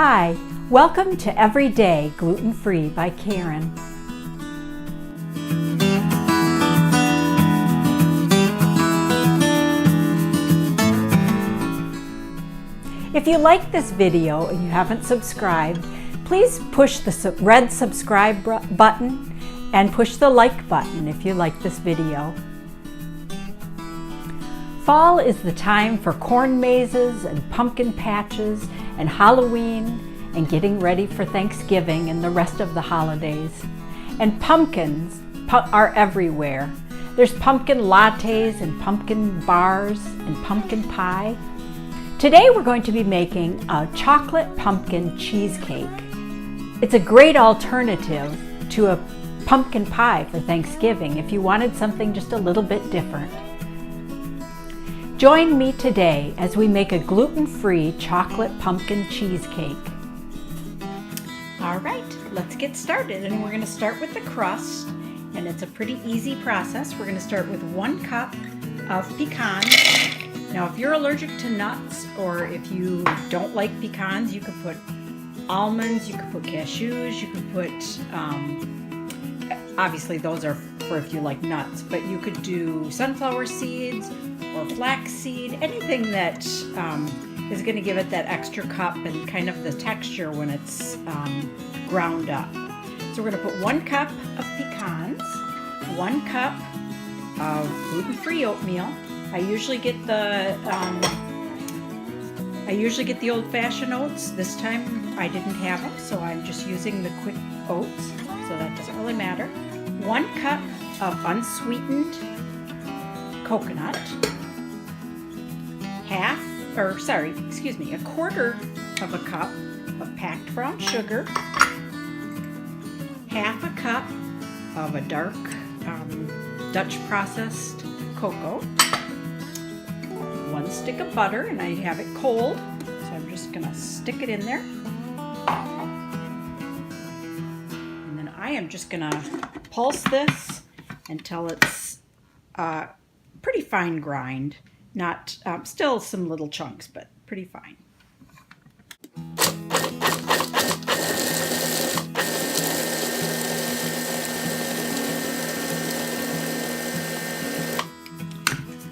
Hi, welcome to Everyday Gluten Free by Karen. If you like this video and you haven't subscribed, please push the red subscribe button and push the like button if you like this video. Fall is the time for corn mazes and pumpkin patches and Halloween and getting ready for Thanksgiving and the rest of the holidays. And pumpkins are everywhere. There's pumpkin lattes and pumpkin bars and pumpkin pie. Today we're going to be making a chocolate pumpkin cheesecake. It's a great alternative to a pumpkin pie for Thanksgiving if you wanted something just a little bit different. Join me today as we make a gluten-free chocolate pumpkin cheesecake. All right, let's get started. And we're going to start with the crust, and it's a pretty easy process. We're going to start with 1 cup of pecans. Now, if you're allergic to nuts or if you don't like pecans, you could put almonds, you could put cashews, you could put, obviously those are for if you like nuts, but you could do sunflower seeds or flaxseed, anything that is going to give it that extra cup and kind of the texture when it's ground up. So we're going to put 1 cup of pecans, 1 cup of gluten-free oatmeal. I usually get the old-fashioned oats. This time I didn't have them, so I'm just using the quick oats, so that doesn't really matter. 1 cup of unsweetened coconut, a quarter of a cup of packed brown sugar, half a cup of a dark Dutch processed cocoa, 1 stick of butter, and I have it cold, so I'm just gonna stick it in there. And then I am just gonna pulse this until it's pretty fine grind. Not, still some little chunks, but pretty fine.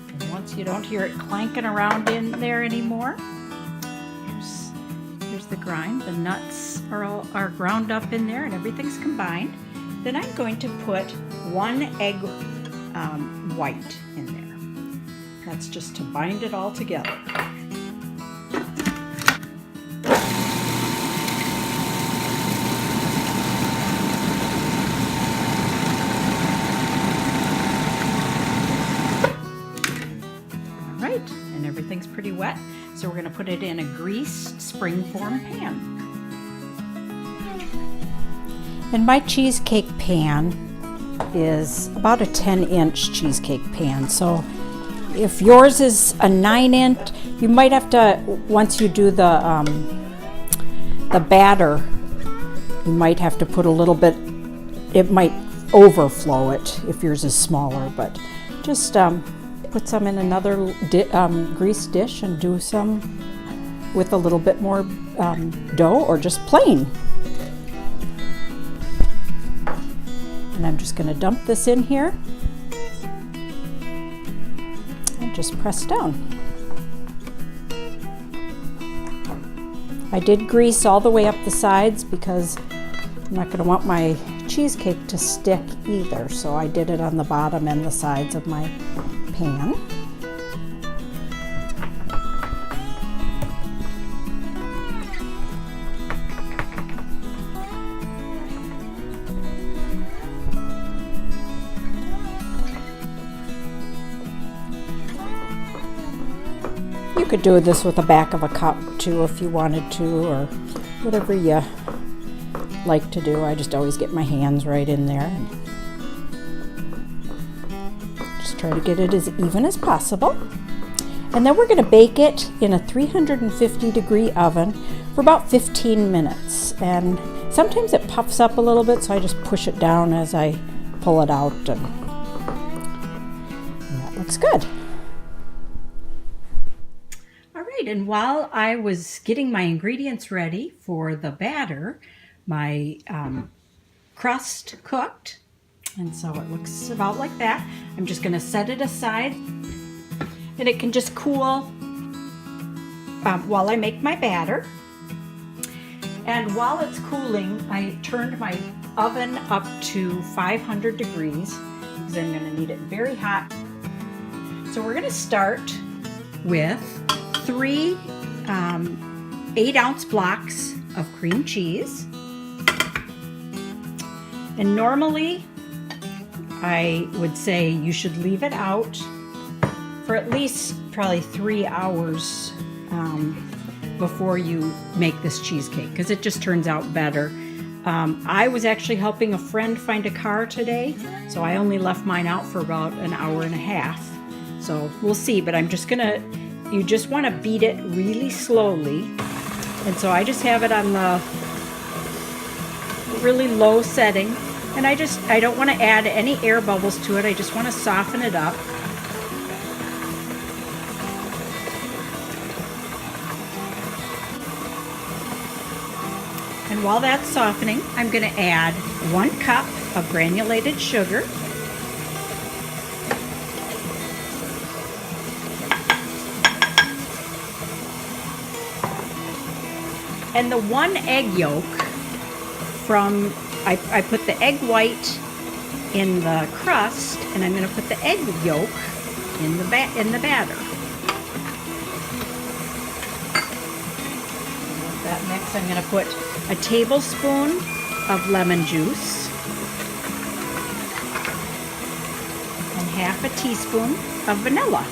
And once you don't hear it clanking around in there anymore, here's the grind. The nuts are ground up in there and everything's combined. Then I'm going to put 1 egg white in there. That's just to bind it all together. All right, and everything's pretty wet, so we're going to put it in a greased springform pan. And my cheesecake pan is about a 10-inch cheesecake pan, so if yours is a 9-inch, you might have to, once you do the batter, you might have to put a little bit, it might overflow it if yours is smaller, but just put some in another greased dish and do some with a little bit more dough or just plain. And I'm just going to dump this in here. Just press down. I did grease all the way up the sides because I'm not going to want my cheesecake to stick either, so I did it on the bottom and the sides of my pan. You could do this with the back of a cup too if you wanted to, or whatever you like to do. I just always get my hands right in there and just try to get it as even as possible. And then we're going to bake it in a 350-degree oven for about 15 minutes. And sometimes it puffs up a little bit, so I just push it down as I pull it out, and that looks good. right, and while I was getting my ingredients ready for the batter, my crust cooked, and so it looks about like that. I'm just going to set it aside, and it can just cool while I make my batter. And while it's cooling, I turned my oven up to 500 degrees because I'm going to need it very hot. So we're going to start with 3 8-ounce blocks of cream cheese. And normally I would say you should leave it out for at least probably 3 hours before you make this cheesecake, because it just turns out better. I was actually helping a friend find a car today, so I only left mine out for about an hour and a half. So we'll see, but I'm just gonna, you just want to beat it really slowly. And so I just have it on the really low setting, and I don't want to add any air bubbles to it. I just want to soften it up. And while that's softening, I'm going to add 1 cup of granulated sugar, and the 1 egg yolk from, I put the egg white in the crust, and I'm going to put the egg yolk in the batter. With that mix, I'm going to put a tablespoon of lemon juice and half a teaspoon of vanilla.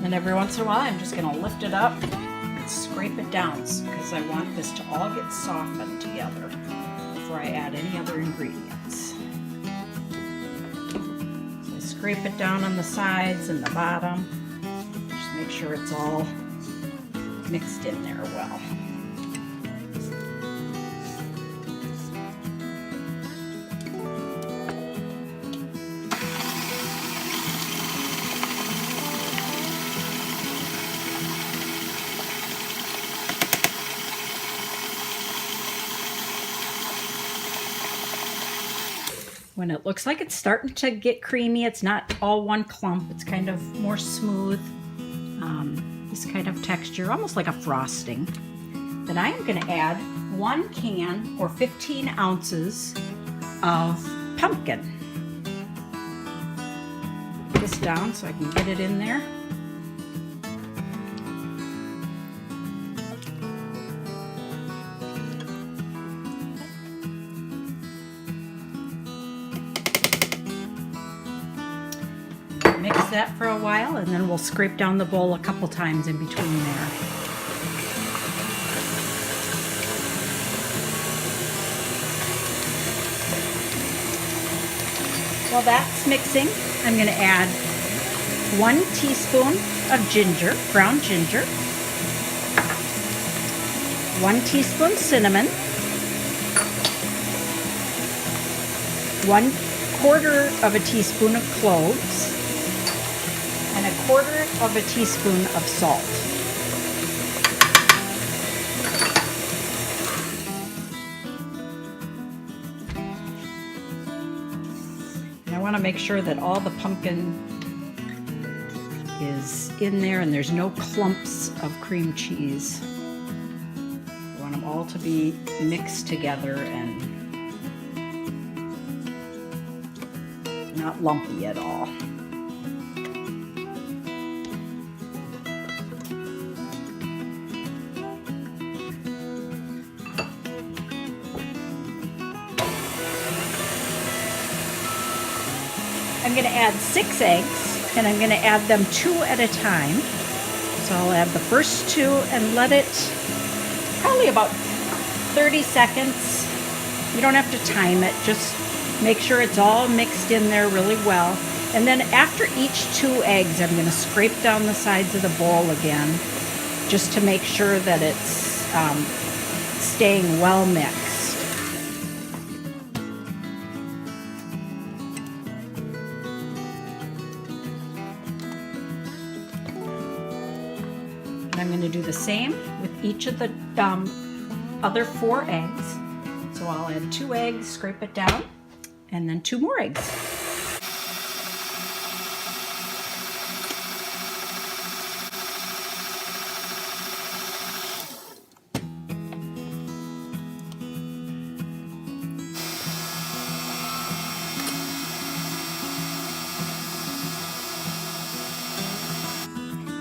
And every once in a while, I'm just going to lift it up and scrape it down because I want this to all get softened together before I add any other ingredients. So I scrape it down on the sides and the bottom. Just make sure it's all mixed in there well. When it looks like it's starting to get creamy, it's not all one clump, it's kind of more smooth, this kind of texture, almost like a frosting. Then I am going to add 1 can or 15 ounces of pumpkin. Put this down so I can get it in there. Mix that for a while, and then we'll scrape down the bowl a couple times in between there. While that's mixing, I'm going to add 1 teaspoon of ginger, ground ginger, 1 teaspoon cinnamon, 1/4 of a teaspoon of cloves, and 1/4 of a teaspoon of salt. And I want to make sure that all the pumpkin is in there and there's no clumps of cream cheese. I want them all to be mixed together and not lumpy at all. I'm going to add 6 eggs, and I'm going to add them 2 at a time. So I'll add the first 2 and let it probably about 30 seconds. You don't have to time it, just make sure it's all mixed in there really well. And then after each 2 eggs, I'm going to scrape down the sides of the bowl again, just to make sure that it's staying well mixed. And I'm going to do the same with each of the other 4 eggs. So I'll add 2 eggs, scrape it down, and then 2 more eggs.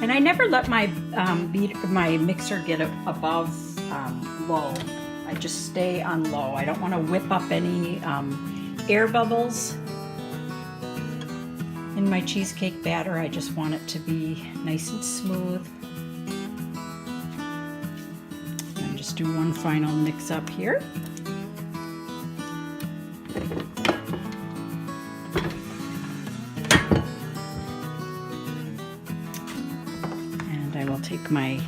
And I never let my mixer get above low. I just stay on low. I don't want to whip up any air bubbles in my cheesecake batter. I just want it to be nice and smooth. And just do one final mix up here. I will take my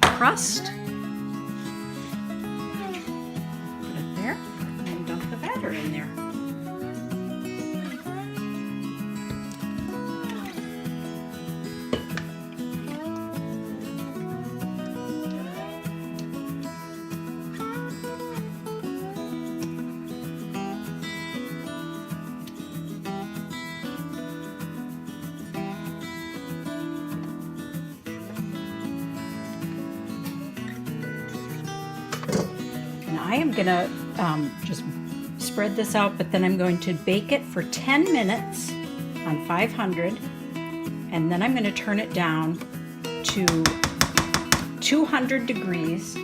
crust, put it there, and dump the batter in there. I am gonna just spread this out, but then I'm going to bake it for 10 minutes on 500, and then I'm going to turn it down to 200 degrees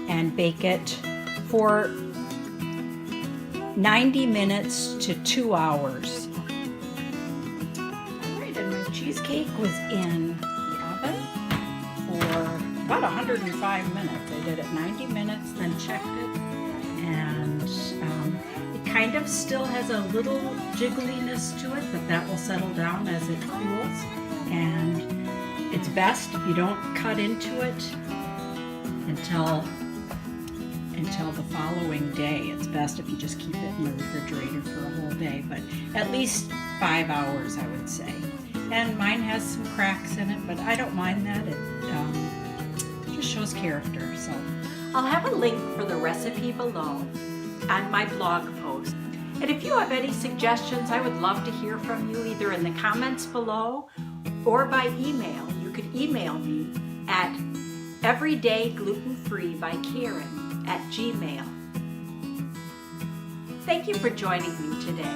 and bake it for 90 minutes to 2 hours. All right, and my cheesecake was in the oven for about 105 minutes. I did it 90 minutes, then checked it, and it kind of still has a little jiggliness to it, but that will settle down as it cools. And it's best if you don't cut into it until the following day. It's best if you just keep it in the refrigerator for a whole day, but at least 5 hours, I would say. And mine has some cracks in it, but I don't mind that. It just shows character. So I'll have a link for the recipe below on my blog post. And if you have any suggestions, I would love to hear from you either in the comments below or by email. You could email me at everydayglutenfreebyKaren@gmail.com. Thank you for joining me today.